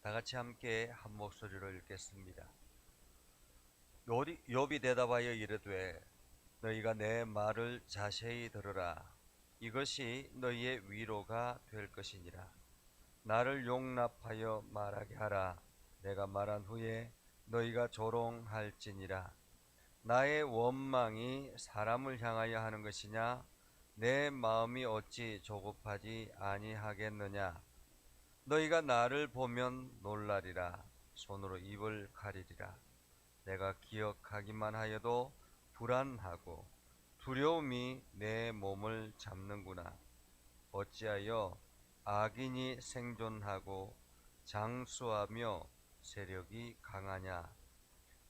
다 같이 함께 한 목소리로 읽겠습니다. 욥이 대답하여 이르되 너희가 내 말을 자세히 들으라. 이것이 너희의 위로가 될 것이니라. 나를 용납하여 말하게 하라. 내가 말한 후에 너희가 조롱할지니라. 나의 원망이 사람을 향하여 하는 것이냐? 내 마음이 어찌 조급하지 아니하겠느냐? 너희가 나를 보면 놀라리라. 손으로 입을 가리리라. 내가 기억하기만 하여도 불안하고 두려움이 내 몸을 잡는구나. 어찌하여 악인이 생존하고 장수하며 세력이 강하냐?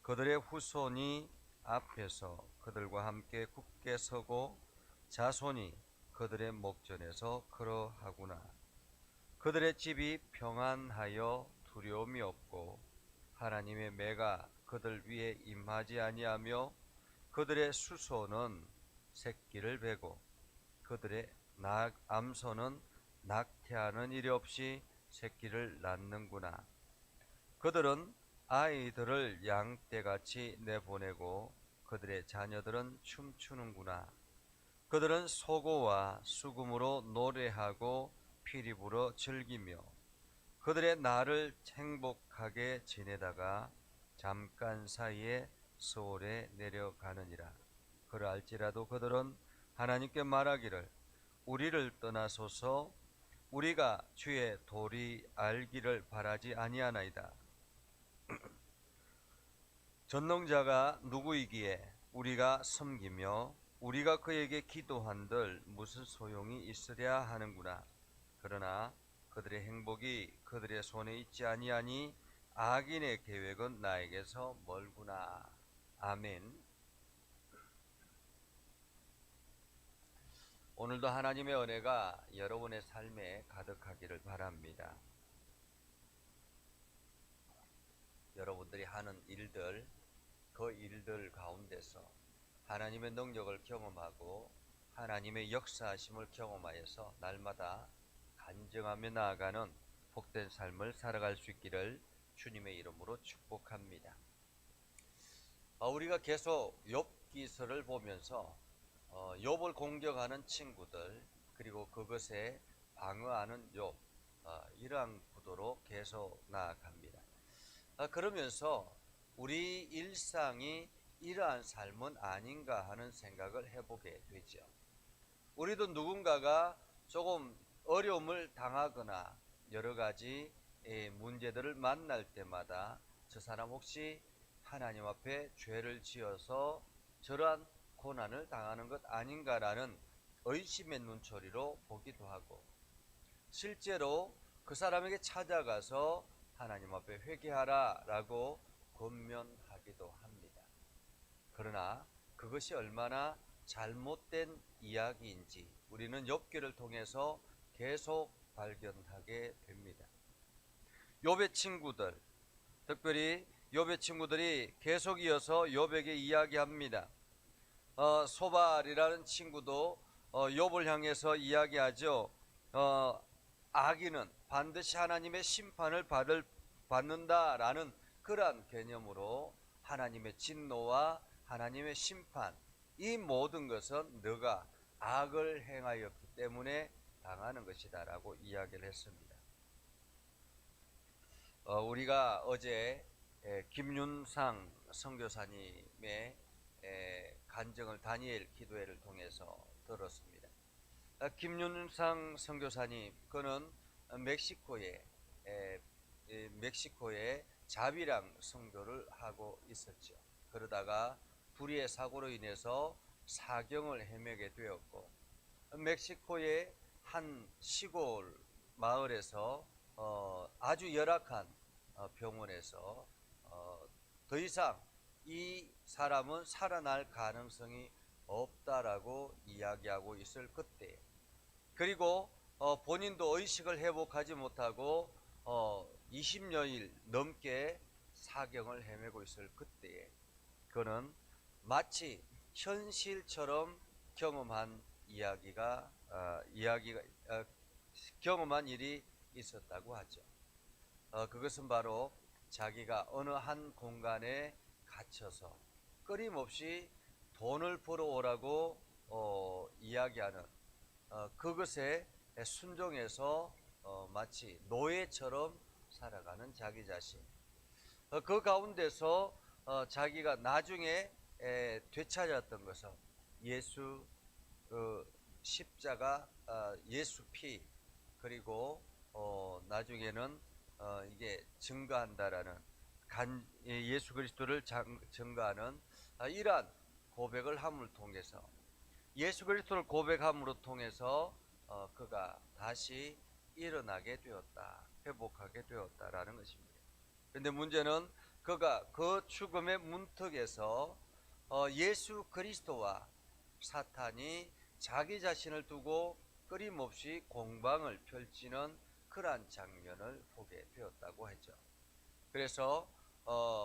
그들의 후손이 앞에서 그들과 함께 굳게 서고 자손이 그들의 목전에서 걸어하구나. 그들의 집이 평안하여 두려움이 없고 하나님의 매가 그들 위에 임하지 아니하며 그들의 수소는 새끼를 베고 그들의 암소는 낙태하는 일이 없이 새끼를 낳는구나. 그들은 아이들을 양떼같이 내보내고 그들의 자녀들은 춤추는구나. 그들은 소고와 수금으로 노래하고 피리 불어 즐기며 그들의 날을 행복하게 지내다가 잠깐 사이에 소홀에 내려가느니라. 그러할지라도 그들은 하나님께 말하기를 우리를 떠나소서. 우리가 주의 도리 알기를 바라지 아니하나이다. 전능자가 누구이기에 우리가 섬기며 우리가 그에게 기도한들 무슨 소용이 있으랴 하는구나. 그러나 그들의 행복이 그들의 손에 있지 아니하니 악인의 계획은 나에게서 멀구나. 아멘. 오늘도 하나님의 은혜가 여러분의 삶에 가득하기를 바랍니다. 여러분들이 하는 일들, 그 일들 가운데서 하나님의 능력을 경험하고 하나님의 역사하심을 경험하여서 날마다 간증하며 나아가는 복된 삶을 살아갈 수 있기를 주님의 이름으로 축복합니다. 우리가 계속 욥기서를 보면서 욥을 공격하는 친구들 그리고 그것에 방어하는 욥, 이러한 구도로 계속 나아갑니다. 그러면서 우리 일상이 이러한 삶은 아닌가 하는 생각을 해보게 되죠. 우리도 누군가가 조금 어려움을 당하거나 여러 가지 문제들을 만날 때마다 저 사람 혹시 하나님 앞에 죄를 지어서 저러한 고난을 당하는 것 아닌가라는 의심의 눈초리로 보기도 하고 실제로 그 사람에게 찾아가서 하나님 앞에 회개하라 라고 권면하기도 합니다. 그러나 그것이 얼마나 잘못된 이야기인지 우리는 욥기를 통해서 계속 발견하게 됩니다. 욥의 친구들, 특별히 욥의 친구들이 계속 이어서 욥에게 이야기합니다. 소발이라는 친구도 욥을 향해서 이야기하죠. 악인은 반드시 하나님의 심판을 받는다라는 그러한 개념으로 하나님의 진노와 하나님의 심판, 이 모든 것은 너가 악을 행하였기 때문에 당하는 것이다 라고 이야기를 했습니다. 우리가 어제 김윤상 선교사님의 간증을 다니엘 기도회를 통해서 들었습니다. 김윤상 선교사님, 그는 멕시코에 자비랑 선교를 하고 있었죠. 그러다가 불의의 사고로 인해서 사경을 헤매게 되었고 멕시코의 한 시골 마을에서 아주 열악한 병원에서 더 이상 이 사람은 살아날 가능성이 없다라고 이야기하고 있을 그때, 그리고 본인도 의식을 회복하지 못하고 20여일 넘게 사경을 헤매고 있을 그때에 그는 마치 현실처럼 경험한 경험한 일이 있었다고 하죠. 그것은 바로 자기가 어느 한 공간에 갇혀서 끊임없이 돈을 벌어오라고 이야기하는 그것에 순종해서 마치 노예처럼 살아가는 자기 자신. 그 가운데서 자기가 나중에 되찾았던 것은 예수 십자가, 예수 피, 그리고 나중에는 이게 증거한다라는 예수 그리스도를 증거하는 이러한 고백을 함을 통해서, 예수 그리스도를 고백함으로 통해서 그가 다시 일어나게 되었다, 회복하게 되었다라는 것입니다. 그런데 문제는 그가 그 죽음의 문턱에서 예수 그리스도와 사탄이 자기 자신을 두고 끊임없이 공방을 펼치는 그러한 장면을 보게 되었다고 했죠. 그래서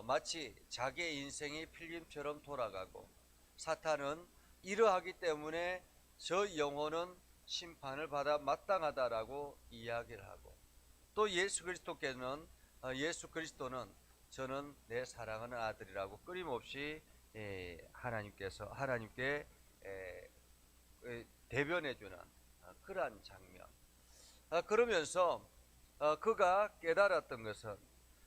마치 자기의 인생이 필름처럼 돌아가고, 사탄은 이러하기 때문에 저 영혼은 심판을 받아 마땅하다라고 이야기를 하고, 또 예수 그리스도는 저는 내 사랑하는 아들이라고 끊임없이 하나님께 대변해주는 그러한 장면. 그러면서 그가 깨달았던 것은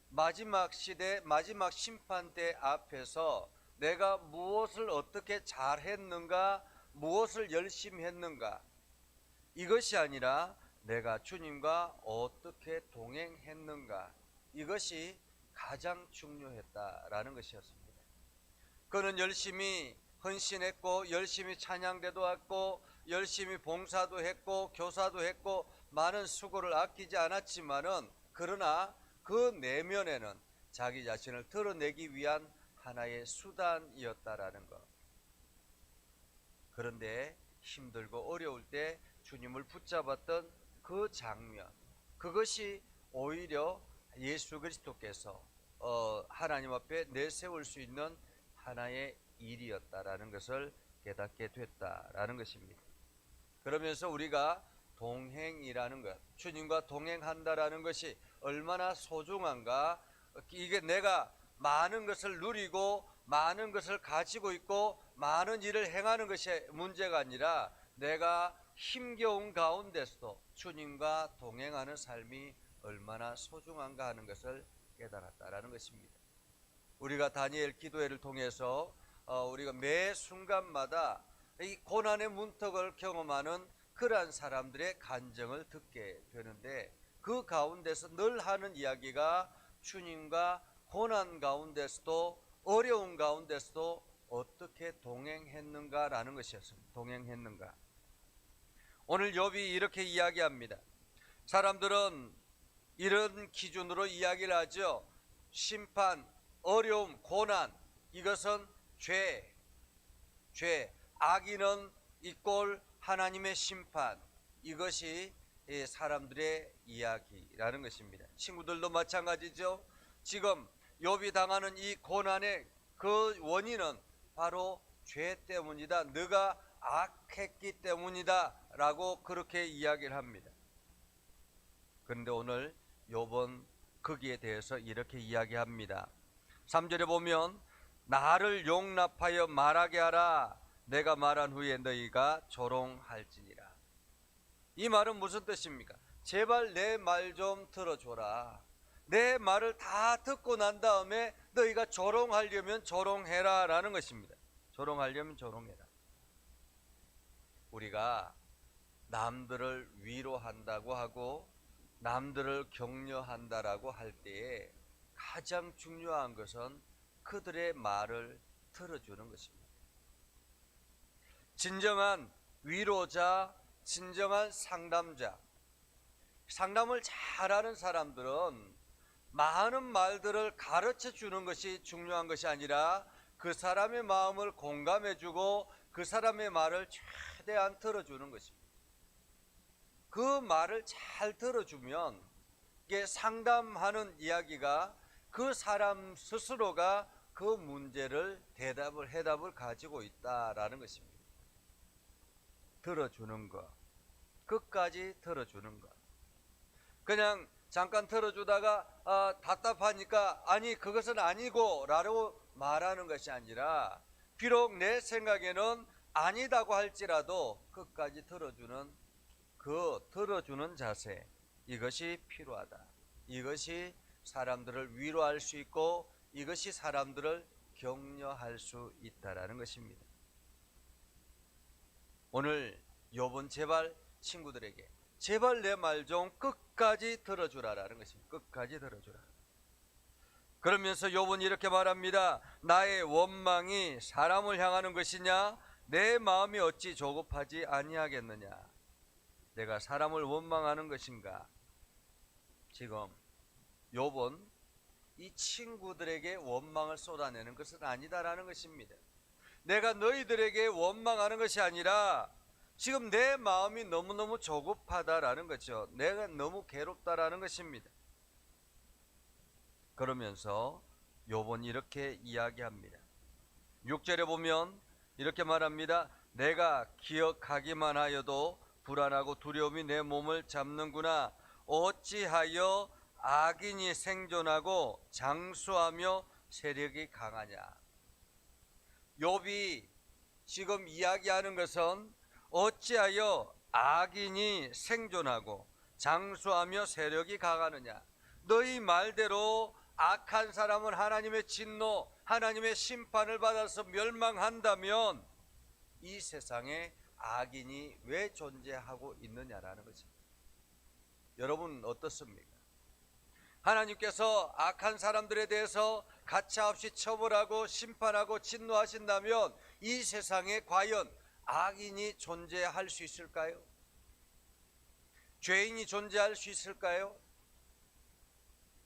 마지막 시대, 마지막 심판대 앞에서 내가 무엇을 어떻게 잘했는가, 무엇을 열심히 했는가, 이것이 아니라 내가 주님과 어떻게 동행했는가, 이것이 가장 중요했다라는 것이었습니다. 그는 열심히 헌신했고, 열심히 찬양대도 했고, 열심히 봉사도 했고, 교사도 했고, 많은 수고를 아끼지 않았지만은, 그러나 그 내면에는 자기 자신을 드러내기 위한 하나의 수단이었다라는 것. 그런데 힘들고 어려울 때 주님을 붙잡았던 그 장면, 그것이 오히려 예수 그리스도께서 하나님 앞에 내세울 수 있는 하나의 일이었다라는 것을 깨닫게 됐다라는 것입니다. 그러면서 우리가 동행이라는 것, 주님과 동행한다라는 것이 얼마나 소중한가, 이게 내가 많은 것을 누리고 많은 것을 가지고 있고 많은 일을 행하는 것이 문제가 아니라, 내가 힘겨운 가운데서도 주님과 동행하는 삶이 얼마나 소중한가 하는 것을 깨달았다라는 것입니다. 우리가 다니엘 기도회를 통해서 우리가 매 순간마다 이 고난의 문턱을 경험하는 그러한 사람들의 간증을 듣게 되는데, 그 가운데서 늘 하는 이야기가 주님과 고난 가운데서도, 어려운 가운데서도 어떻게 동행했는가라는 것이었습니다. 동행했는가. 오늘 욥이 이렇게 이야기합니다. 사람들은 이런 기준으로 이야기를 하죠. 심판, 어려움, 고난, 이것은 죄, 악인은 이꼴 하나님의 심판, 이것이 사람들의 이야기라는 것입니다. 친구들도 마찬가지죠. 지금 욥이 당하는 이 고난의 그 원인은 바로 죄 때문이다, 네가 악했기 때문이다 라고 그렇게 이야기를 합니다. 그런데 오늘 욥은 거기에 대해서 이렇게 이야기합니다. 3절에 보면 나를 용납하여 말하게 하라, 내가 말한 후에 너희가 조롱할지니라. 이 말은 무슨 뜻입니까? 제발 내 말 좀 들어줘라. 내 말을 다 듣고 난 다음에 너희가 조롱하려면 조롱해라 라는 것입니다. 조롱하려면 조롱해라. 우리가 남들을 위로한다고 하고 남들을 격려한다라고 할 때에 가장 중요한 것은 그들의 말을 들어주는 것입니다. 진정한 위로자, 진정한 상담자, 상담을 잘하는 사람들은 많은 말들을 가르쳐 주는 것이 중요한 것이 아니라 그 사람의 마음을 공감해주고 그 사람의 말을 최대한 들어주는 것입니다. 그 말을 잘 들어주면 이게 상담하는 이야기가 그 사람 스스로가 그 문제를 해답을 가지고 있다라는 것입니다. 들어주는 것, 끝까지 들어주는 것. 그냥 잠깐 들어주다가 그러니까 아니 그것은 아니고 라고 말하는 것이 아니라 비록 내 생각에는 아니다고 할지라도 끝까지 들어주는 들어주는 자세, 이것이 필요하다. 이것이 사람들을 위로할 수 있고 이것이 사람들을 격려할 수 있다라는 것입니다. 오늘 욥은 제발 친구들에게 제발 내 말 좀 끝까지 들어주라라는 것입니다. 끝까지 들어주라. 그러면서 욥은 이렇게 말합니다. 나의 원망이 사람을 향하는 것이냐? 내 마음이 어찌 조급하지 아니하겠느냐? 내가 사람을 원망하는 것인가? 지금 욥은 이 친구들에게 원망을 쏟아내는 것은 아니다라는 것입니다. 내가 너희들에게 원망하는 것이 아니라 지금 내 마음이 너무너무 조급하다라는 거죠. 내가 너무 괴롭다라는 것입니다. 그러면서 욥은 이렇게 이야기합니다. 6절에 보면 이렇게 말합니다. 내가 기억하기만 하여도 불안하고 두려움이 내 몸을 잡는구나. 어찌하여 악인이 생존하고 장수하며 세력이 강하냐. 욥이 지금 이야기하는 것은 어찌하여 악인이 생존하고 장수하며 세력이 강하느냐. 너희 말대로 악한 사람은 하나님의 진노, 하나님의 심판을 받아서 멸망한다면 이 세상에 악인이 왜 존재하고 있느냐라는 것입니다. 여러분 어떻습니까? 하나님께서 악한 사람들에 대해서 가차없이 처벌하고 심판하고 진노하신다면 이 세상에 과연 악인이 존재할 수 있을까요? 죄인이 존재할 수 있을까요?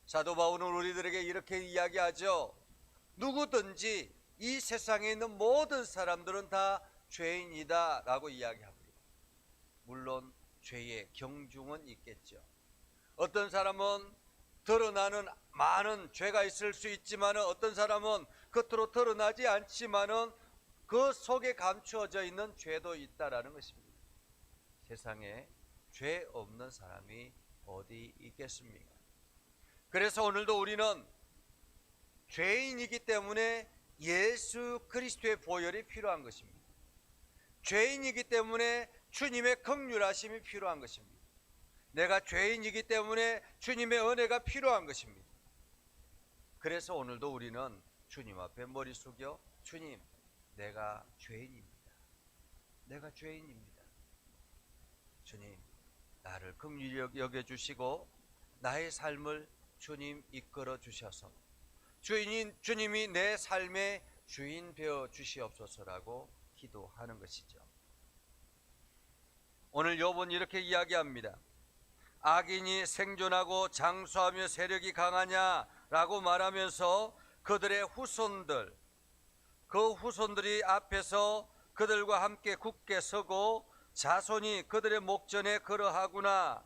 사도 바울은 우리들에게 이렇게 이야기하죠. 누구든지 이 세상에 있는 모든 사람들은 다 죄인이다 라고 이야기합니다. 물론 죄의 경중은 있겠죠. 어떤 사람은 드러나는 많은 죄가 있을 수 있지만 어떤 사람은 겉으로 드러나지 않지만 그 속에 감추어져 있는 죄도 있다라는 것입니다. 세상에 죄 없는 사람이 어디 있겠습니까? 그래서 오늘도 우리는 죄인이기 때문에 예수 그리스도의 보혈이 필요한 것입니다. 죄인이기 때문에 주님의 긍휼하심이 필요한 것입니다. 내가 죄인이기 때문에 주님의 은혜가 필요한 것입니다. 그래서 오늘도 우리는 주님 앞에 머리 숙여 주님, 내가 죄인입니다. 내가 죄인입니다. 주님, 나를 긍휼히 여겨주시고 나의 삶을 주님 이끌어 주셔서 주님이 내 삶의 주인 되어 주시옵소서라고 기도하는 것이죠. 오늘 욥은 이렇게 이야기합니다. 악인이 생존하고 장수하며 세력이 강하냐라고 말하면서 그들의 후손들, 그 후손들이 앞에서 그들과 함께 굳게 서고 자손이 그들의 목전에 그러하구나.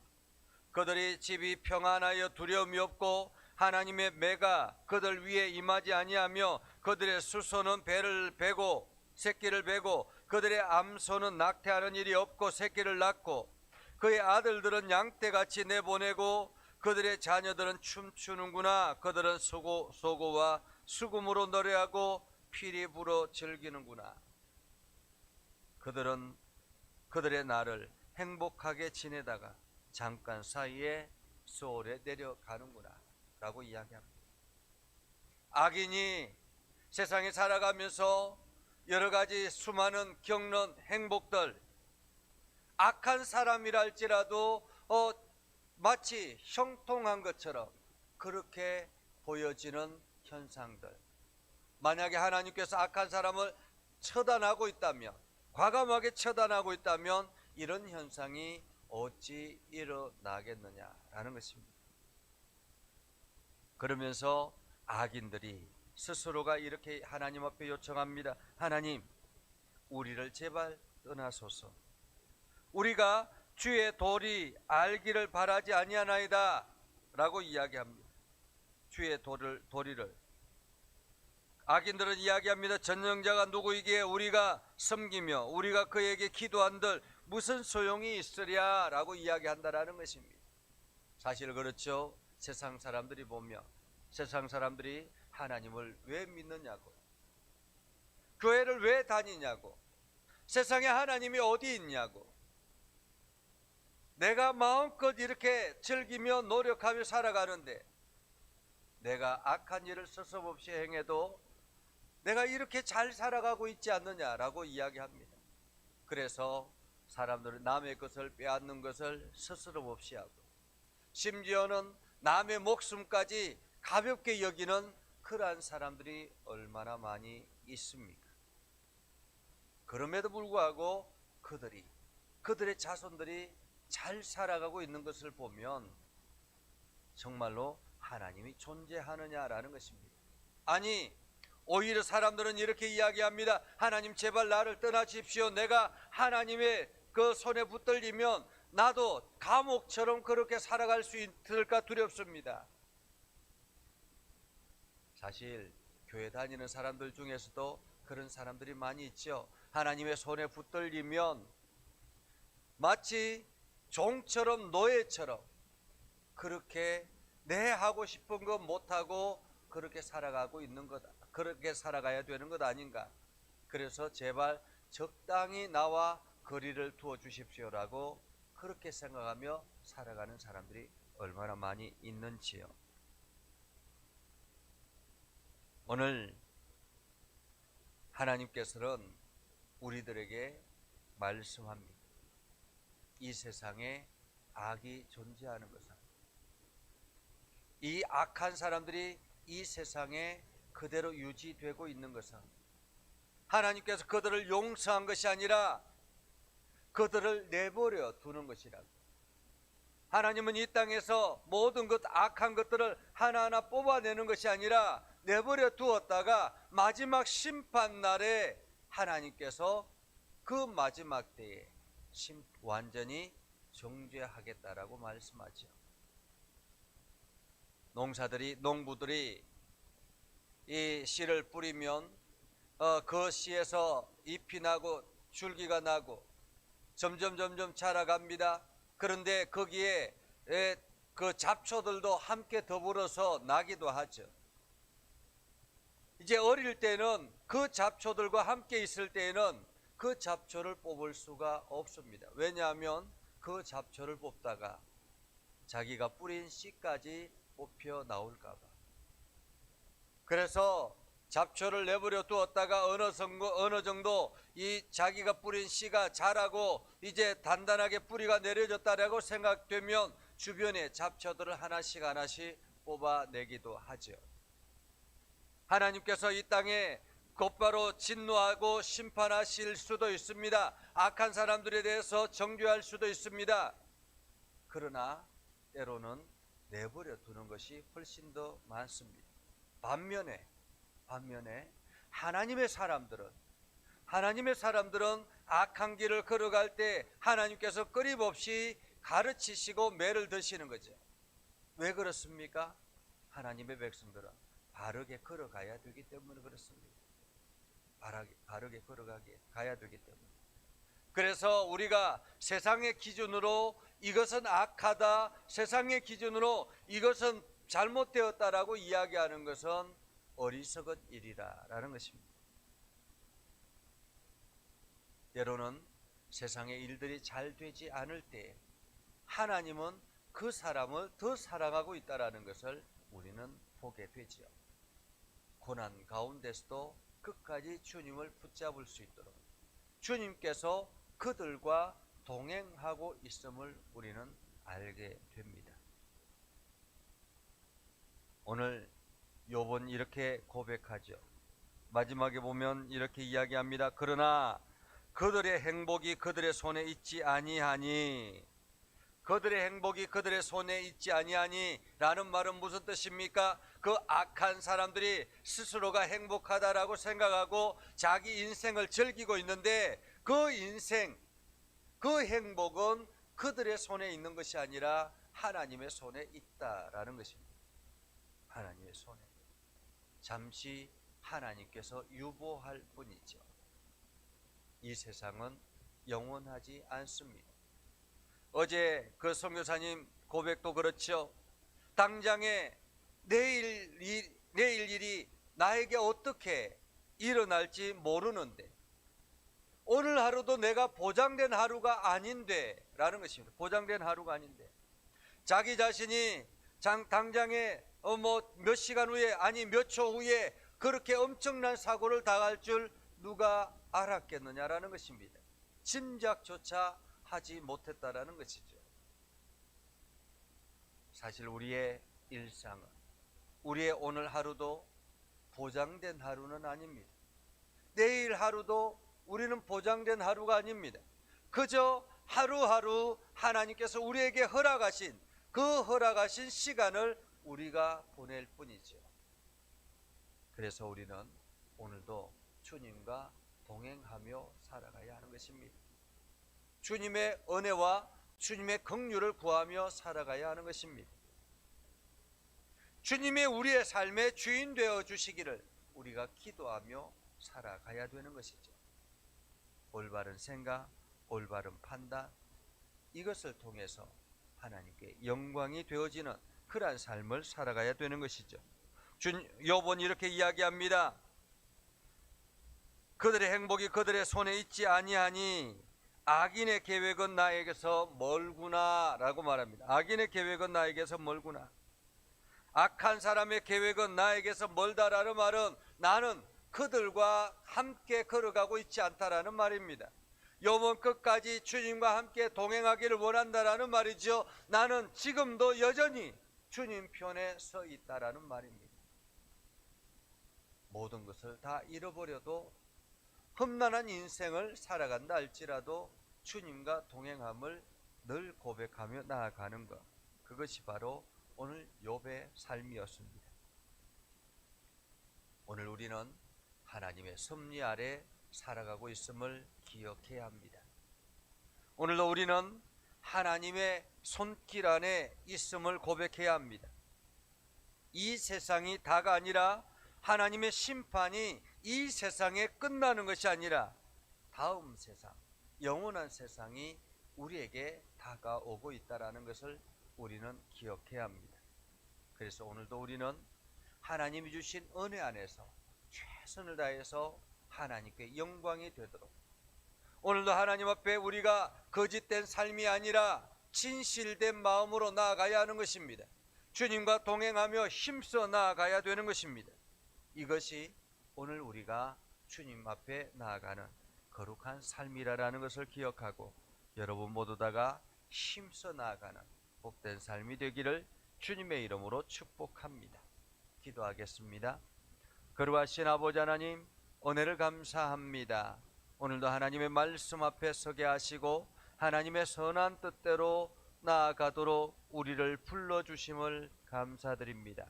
그들의 집이 평안하여 두려움이 없고 하나님의 매가 그들 위에 임하지 아니하며 그들의 수소는 배를 베고 새끼를 베고 그들의 암소는 낙태하는 일이 없고 새끼를 낳고 그의 아들들은 양떼같이 내보내고 그들의 자녀들은 춤추는구나. 그들은 소고와 수금으로 노래하고 피리 불어 즐기는구나. 그들은 그들의 날을 행복하게 지내다가 잠깐 사이에 소홀에 내려가는구나 라고 이야기합니다. 악인이 세상에 살아가면서 여러 가지 수많은 겪는 행복들, 악한 사람이라 할지라도 마치 형통한 것처럼 그렇게 보여지는 현상들. 만약에 하나님께서 악한 사람을 처단하고 있다면, 과감하게 처단하고 있다면 이런 현상이 어찌 일어나겠느냐라는 것입니다. 그러면서 악인들이 스스로가 이렇게 하나님 앞에 요청합니다. 하나님, 우리를 제발 떠나소서. 우리가 주의 도리 알기를 바라지 아니하나이다 라고 이야기합니다. 주의 도리를. 악인들은 이야기합니다. 전능자가 누구이기에 우리가 섬기며 우리가 그에게 기도한들 무슨 소용이 있으랴 라고 이야기한다라는 것입니다. 사실 그렇죠. 세상 사람들이 보면 세상 사람들이 하나님을 왜 믿느냐고, 교회를 왜 다니냐고, 세상에 하나님이 어디 있냐고. 내가 마음껏 이렇게 즐기며 노력하며 살아가는데 내가 악한 일을 서슴없이 행해도 내가 이렇게 잘 살아가고 있지 않느냐라고 이야기합니다. 그래서 사람들은 남의 것을 빼앗는 것을 스스럼없이 하고, 심지어는 남의 목숨까지 가볍게 여기는 그러한 사람들이 얼마나 많이 있습니까? 그럼에도 불구하고 그들의 자손들이 잘 살아가고 있는 것을 보면 정말로 하나님이 존재하느냐라는 것입니다. 아니, 오히려 사람들은 이렇게 이야기합니다. 하나님, 제발 나를 떠나십시오. 내가 하나님의 그 손에 붙들리면 나도 감옥처럼 그렇게 살아갈 수 있을까 두렵습니다. 사실 교회 다니는 사람들 중에서도 그런 사람들이 많이 있죠. 하나님의 손에 붙들리면 마치 종처럼 노예처럼 그렇게 내 하고 싶은 거 못하고 그렇게 살아가고 있는 것, 그렇게 살아가야 되는 것 아닌가. 그래서 제발 적당히 나와 거리를 두어 주십시오라고 그렇게 생각하며 살아가는 사람들이 얼마나 많이 있는지요. 오늘 하나님께서는 우리들에게 말씀합니다. 이 세상에 악이 존재하는 것은, 이 악한 사람들이 이 세상에 그대로 유지되고 있는 것은 하나님께서 그들을 용서한 것이 아니라 그들을 내버려 두는 것이라고. 하나님은 이 땅에서 모든 것, 악한 것들을 하나하나 뽑아내는 것이 아니라 내버려 두었다가 마지막 심판날에 하나님께서 그 마지막 때에 완전히 정죄하겠다라고 말씀하죠. 농부들이 이 씨를 뿌리면 그 씨에서 잎이 나고 줄기가 나고 점점 자라갑니다. 그런데 거기에 그 잡초들도 함께 더불어서 나기도 하죠. 이제 어릴 때는 그 잡초들과 함께 있을 때에는 그 잡초를 뽑을 수가 없습니다. 왜냐하면 그 잡초를 뽑다가 자기가 뿌린 씨까지 뽑혀 나올까 봐. 그래서 잡초를 내버려 두었다가 어느 정도 이 자기가 뿌린 씨가 자라고 이제 단단하게 뿌리가 내려졌다라고 생각되면 주변에 잡초들을 하나씩 뽑아내기도 하죠. 하나님께서 이 땅에 곧바로 진노하고 심판하실 수도 있습니다. 악한 사람들에 대해서 정죄할 수도 있습니다. 그러나 때로는 내버려 두는 것이 훨씬 더 많습니다. 반면에 하나님의 사람들은 악한 길을 걸어갈 때 하나님께서 끊임없이 가르치시고 매를 드시는 거죠. 왜 그렇습니까? 하나님의 백성들은 바르게 걸어가야 되기 때문에 그렇습니다. 바르게 가야 되기 때문에. 그래서 우리가 세상의 기준으로 이것은 악하다, 세상의 기준으로 이것은 잘못되었다라고 이야기하는 것은 어리석은 일이라는 것입니다. 때로는 세상의 일들이 잘 되지 않을 때 하나님은 그 사람을 더 사랑하고 있다는 것을 우리는 보게 되지요. 고난 가운데서도 끝까지 주님을 붙잡을 수 있도록 주님께서 그들과 동행하고 있음을 우리는 알게 됩니다. 오늘 욥은 이렇게 고백하죠. 마지막에 보면 이렇게 이야기합니다. 그러나 그들의 행복이 그들의 손에 있지 아니하니, 그들의 행복이 그들의 손에 있지 아니하니 라는 말은 무슨 뜻입니까? 그 악한 사람들이 스스로가 행복하다라고 생각하고 자기 인생을 즐기고 있는데 그 인생, 그 행복은 그들의 손에 있는 것이 아니라 하나님의 손에 있다라는 것입니다. 하나님의 손에. 잠시 하나님께서 유보할 뿐이죠. 이 세상은 영원하지 않습니다. 어제 그 선교사님 고백도 그렇죠. 당장에 내일 내일 일이 나에게 어떻게 일어날지 모르는데 오늘 하루도 내가 보장된 하루가 아닌데 라는 것입니다. 보장된 하루가 아닌데 자기 자신이 당장에 몇 시간 후에 아니 몇 초 후에 그렇게 엄청난 사고를 당할 줄 누가 알았겠느냐라는 것입니다. 짐작조차 하지 못했다라는 것이죠. 사실 우리의 일상은, 우리의 오늘 하루도 보장된 하루는 아닙니다. 내일 하루도 우리는 보장된 하루가 아닙니다. 그저 하루하루 하나님께서 우리에게 허락하신 그 허락하신 시간을 우리가 보낼 뿐이죠. 그래서 우리는 오늘도 주님과 동행하며 살아가야 하는 것입니다. 주님의 은혜와 주님의 긍휼을 구하며 살아가야 하는 것입니다. 주님이 우리의 삶의 주인 되어 주시기를 우리가 기도하며 살아가야 되는 것이죠. 올바른 생각, 올바른 판단, 이것을 통해서 하나님께 영광이 되어지는 그러한 삶을 살아가야 되는 것이죠. 욥은 이렇게 이야기합니다. 그들의 행복이 그들의 손에 있지 아니하니 악인의 계획은 나에게서 멀구나 라고 말합니다. 악인의 계획은 나에게서 멀구나. 악한 사람의 계획은 나에게서 멀다라는 말은 나는 그들과 함께 걸어가고 있지 않다라는 말입니다. 욥은 끝까지 주님과 함께 동행하기를 원한다라는 말이죠. 나는 지금도 여전히 주님 편에 서 있다라는 말입니다. 모든 것을 다 잃어버려도 험난한 인생을 살아간다 할지라도 주님과 동행함을 늘 고백하며 나아가는 것, 그것이 바로 오늘 욥의 삶이었습니다. 오늘 우리는 하나님의 섭리 아래 살아가고 있음을 기억해야 합니다. 오늘도 우리는 하나님의 손길 안에 있음을 고백해야 합니다. 이 세상이 다가 아니라 하나님의 심판이 이 세상에 끝나는 것이 아니라 다음 세상, 영원한 세상이 우리에게 다가오고 있다는 것을 우리는 기억해야 합니다. 그래서 오늘도 우리는 하나님이 주신 은혜 안에서 최선을 다해서 하나님께 영광이 되도록, 오늘도 하나님 앞에 우리가 거짓된 삶이 아니라 진실된 마음으로 나아가야 하는 것입니다. 주님과 동행하며 힘써 나아가야 되는 것입니다. 이것이 오늘 우리가 주님 앞에 나아가는 거룩한 삶이라는 것을 기억하고 여러분 모두 다가 힘써 나아가는 복된 삶이 되기를 주님의 이름으로 축복합니다. 기도하겠습니다. 거룩하신 아버지 하나님, 은혜를 감사합니다. 오늘도 하나님의 말씀 앞에 서게 하시고 하나님의 선한 뜻대로 나아가도록 우리를 불러주심을 감사드립니다.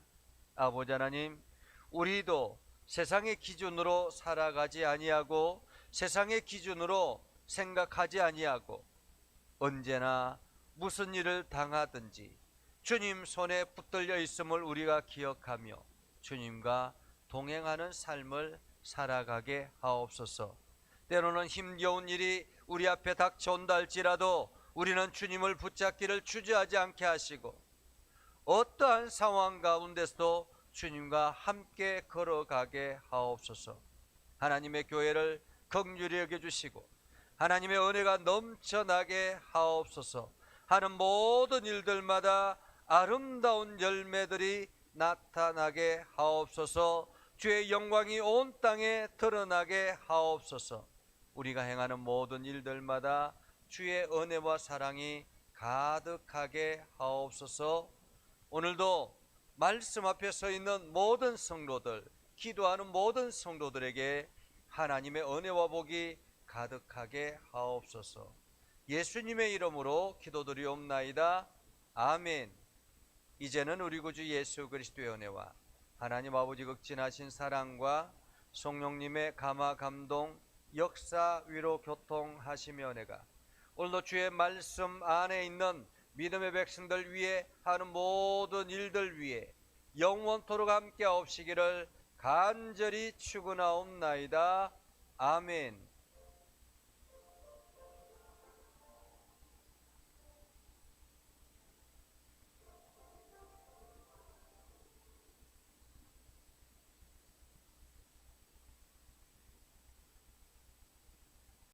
아버지 하나님, 우리도 세상의 기준으로 살아가지 아니하고 세상의 기준으로 생각하지 아니하고 언제나 무슨 일을 당하든지 주님 손에 붙들려 있음을 우리가 기억하며 주님과 동행하는 삶을 살아가게 하옵소서. 때로는 힘겨운 일이 우리 앞에 닥쳐온다 할지라도 우리는 주님을 붙잡기를 주저하지 않게 하시고 어떠한 상황 가운데서도 주님과 함께 걸어가게 하옵소서. 하나님의 교회를 긍휼히 여겨주시고 하나님의 은혜가 넘쳐나게 하옵소서. 하는 모든 일들마다 아름다운 열매들이 나타나게 하옵소서. 주의 영광이 온 땅에 드러나게 하옵소서. 우리가 행하는 모든 일들마다 주의 은혜와 사랑이 가득하게 하옵소서. 오늘도 말씀 앞에 서 있는 모든 성도들, 기도하는 모든 성도들에게 하나님의 은혜와 복이 가득하게 하옵소서. 예수님의 이름으로 기도드리옵나이다. 아멘. 이제는 우리 구주 예수 그리스도의 은혜와 하나님 아버지 극진하신 사랑과 성령님의 감화 감동 역사 위로 교통하시며 은혜가 오늘도 주의 말씀 안에 있는 믿음의 백성들 위해 하는 모든 일들 위해 영원토록 함께 하옵시기를 간절히 축원하옵나이다. 아멘.